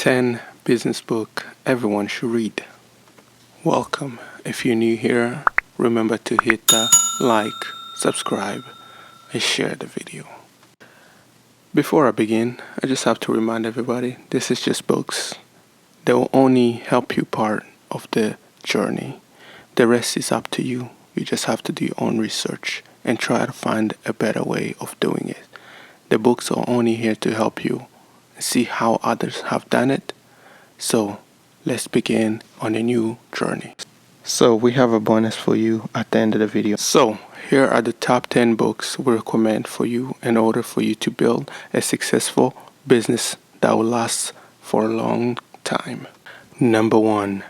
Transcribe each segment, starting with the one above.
10 business book everyone should read. Welcome. If you're new here, remember to hit the like, subscribe, and share the video. Before I begin, I just have to remind everybody, this is just books. They will only help you part of the journey. The rest is up to you. You just have to do your own research and try to find a better way of doing it. The books are only here to help you see how others have done it. So let's begin on a new journey. So we have a bonus for you at the end of the video. So here are the top 10 books we recommend for you in order for you to build a successful business that will last for a long time. Number 1,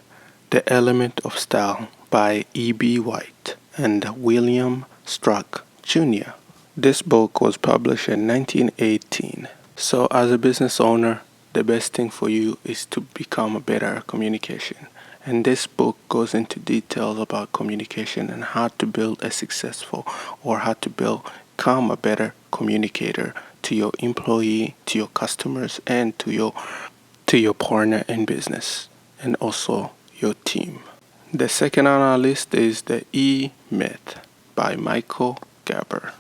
The Element of Style by E.B. White and William Struck Jr. This book was published in 1918. So as a business owner, the best thing for you is to become a better communication. And this book goes into details about communication and how to build a successful or how to become a better communicator to your employee, to your customers, and to your partner in business, and also your team. The second on our list is the EMyth by Michael Gerber.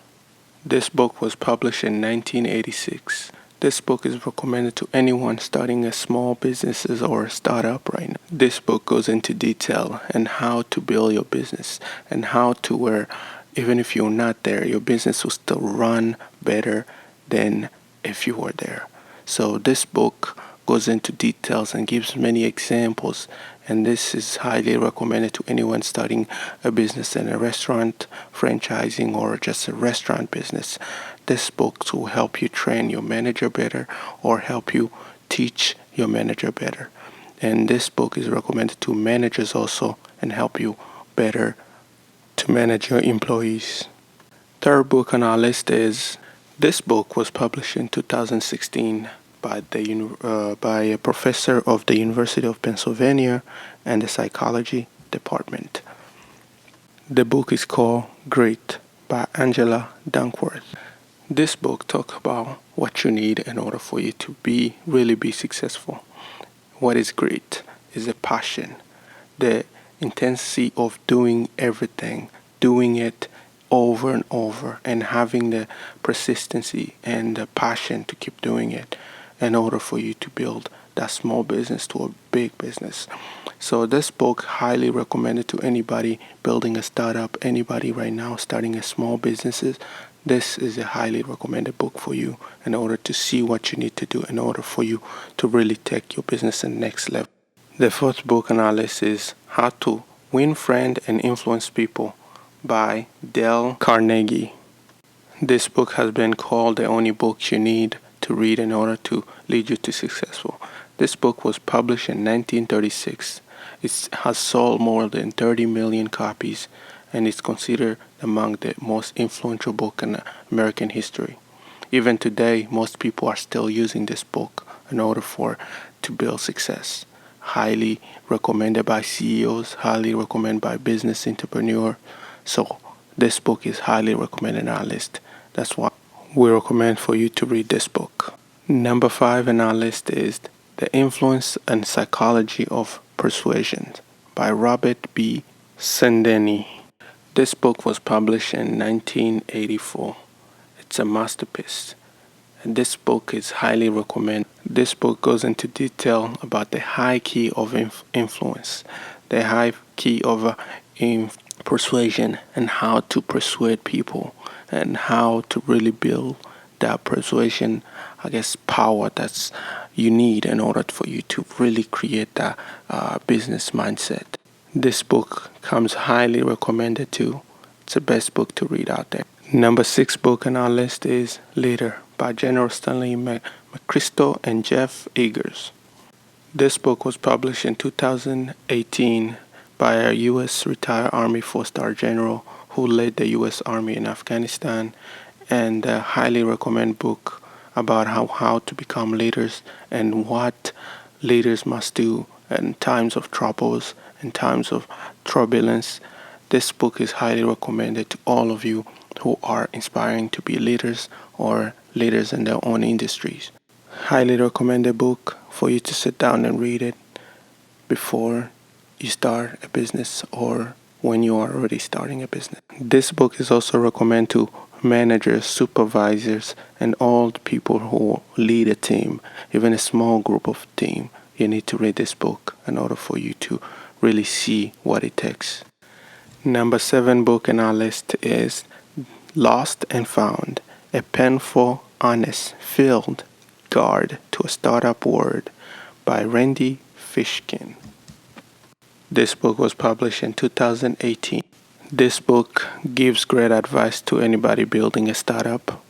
This book was published in 1986. This book is recommended to anyone starting a small business or a startup right now. This book goes into detail on how to build your business and how to where even if you're not there, your business will still run better than if you were there. So this book goes into details and gives many examples, and this is highly recommended to anyone starting a business in a restaurant, franchising, or just a restaurant business. This book will help you train your manager better or help you teach your manager better. And this book is recommended to managers also and help you better to manage your employees. Third book on our list is, this book was published in 2016 by a professor of the University of Pennsylvania and the psychology department. The book is called Great by Angela Duckworth. This book talks about what you need in order for you to really be successful. What is great is a passion, the intensity of doing everything, doing it over and over, and having the persistency and the passion to keep doing it in order for you to build that small business to a big business. So this book highly recommended to anybody building a startup, anybody right now starting a small businesses. This is a highly recommended book for you in order to see what you need to do in order for you to really take your business to the next level. The fourth book on our list is How to Win Friends and Influence People by Dale Carnegie. This book has been called the only book you need to read in order to lead you to successful. This book was published in 1936. It has sold more than 30 million copies and is considered among the most influential book in American history. Even today, most people are still using this book in order to build success. Highly recommended by CEOs, highly recommended by business entrepreneurs. So this book is highly recommended on our list. That's why we recommend for you to read this book. Number 5 on our list is The Influence and Psychology of Persuasion by Robert B. Cialdini. This book was published in 1984. It's a masterpiece. And this book is highly recommended. This book goes into detail about the high key of influence, the high key of persuasion, and how to persuade people and how to really build that persuasion, power that's you need in order for you to really create that business mindset. This book comes highly recommended too. It's the best book to read out there. Number 6 book on our list is Leader by General Stanley McChrystal and Jeff Eggers. This book was published in 2018 by a U.S. retired Army 4-star general who led the U.S. Army in Afghanistan, and a highly recommended book about how to become leaders and what leaders must do in times of troubles, in times of turbulence. This book is highly recommended to all of you who are inspiring to be leaders or leaders in their own industries. Highly recommended book for you to sit down and read it before you start a business or when you are already starting a business. This book is also recommended to managers, supervisors, and all the people who lead a team, even a small group of team. You need to read this book in order for you to really see what it takes. Number 7 book in our list is Lost and Found, a painful, honest, field guide to a startup world by Randy Fishkin. This book was published in 2018. This book gives great advice to anybody building a startup.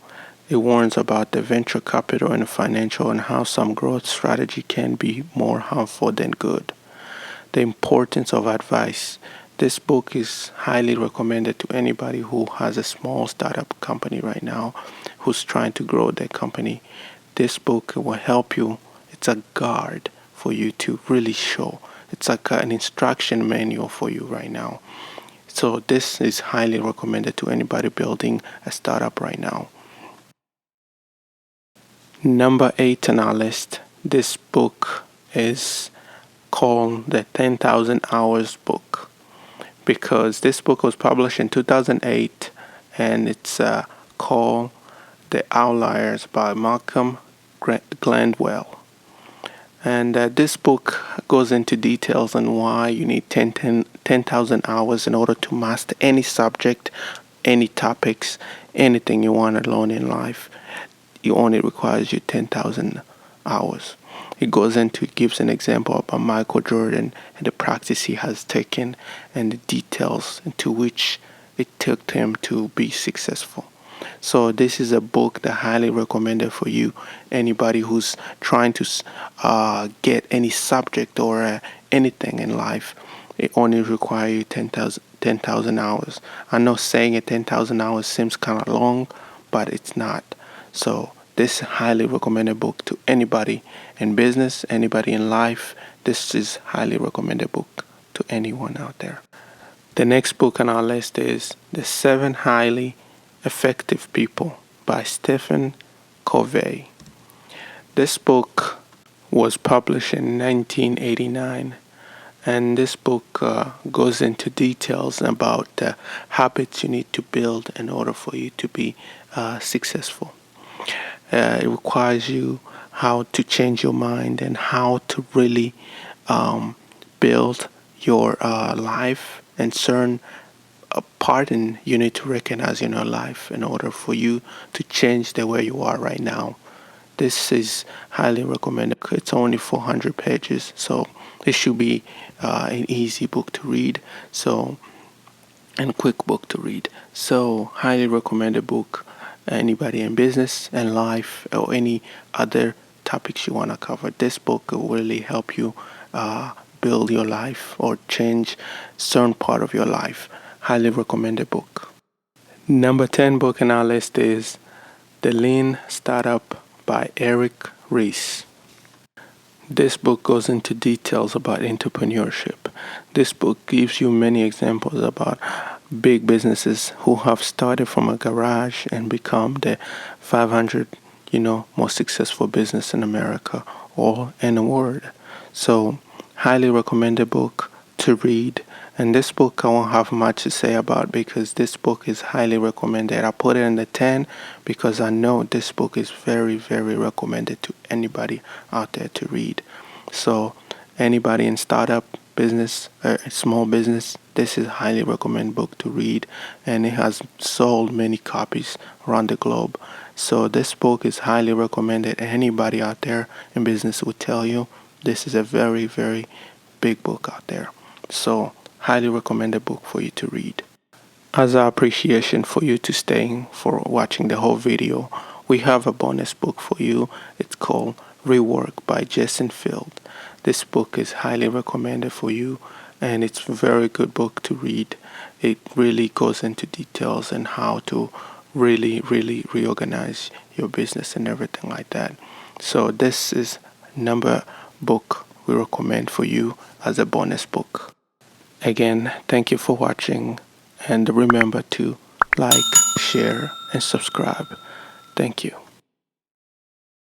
It warns about the venture capital and financial and how some growth strategy can be more harmful than good. The importance of advice. This book is highly recommended to anybody who has a small startup company right now, who's trying to grow their company. This book will help you. It's a guide for you to really show. It's like an instruction manual for you right now. So this is highly recommended to anybody building a startup right now. Number 8 on our list. This book is called the 10,000 Hours Book, because this book was published in 2008 and it's called The Outliers by Malcolm Gladwell. And this book goes into details on why you need 10,000 hours in order to master any subject, any topics, anything you want to learn in life. It only requires you 10,000 hours. It goes into, it gives an example about Michael Jordan and the practice he has taken and the details into which it took him to be successful. So this is a book that I highly recommended for you, anybody who's trying to get any subject or anything in life. It only requires you 10,000 hours. I know saying 10,000 hours seems kind of long, but it's not. So this is a highly recommended book to anybody in business, anybody in life. This is highly recommended book to anyone out there. The next book on our list is The 7 Highly Effective People by Stephen Covey. This book was published in 1989, and this book goes into details about the habits you need to build in order for you to be successful. It requires you how to change your mind and how to really build your life and certain pattern you need to recognize in your life in order for you to change the way you are right now. This is highly recommended. It's only 400 pages, so it should be an easy book to read. And quick book to read. So highly recommended book. Anybody in business and life or any other topics you want to cover, this book will really help you build your life or change certain part of your life. Highly recommended book. Number 10 book in our list is The Lean Startup by Eric Ries. This book goes into details about entrepreneurship. This book gives you many examples about big businesses who have started from a garage and become the 500, most successful business in America or in the world. So, highly recommended book to read. And this book I won't have much to say about because this book is highly recommended. I put it in the 10 because I know this book is very, very recommended to anybody out there to read. So anybody in startup business, small business, this is a highly recommended book to read, and it has sold many copies around the globe. So this book is highly recommended. Anybody out there in business would tell you this is a very, very big book out there. So highly recommended book for you to read. As our appreciation for you to staying for watching the whole video, we have a bonus book for you. It's called Rework by Jason Field. This book is highly recommended for you, and it's a very good book to read. It really goes into details and how to really, really reorganize your business and everything like that. So this is number book we recommend for you as a bonus book. Again, thank you for watching, and remember to like, share, and subscribe. Thank you.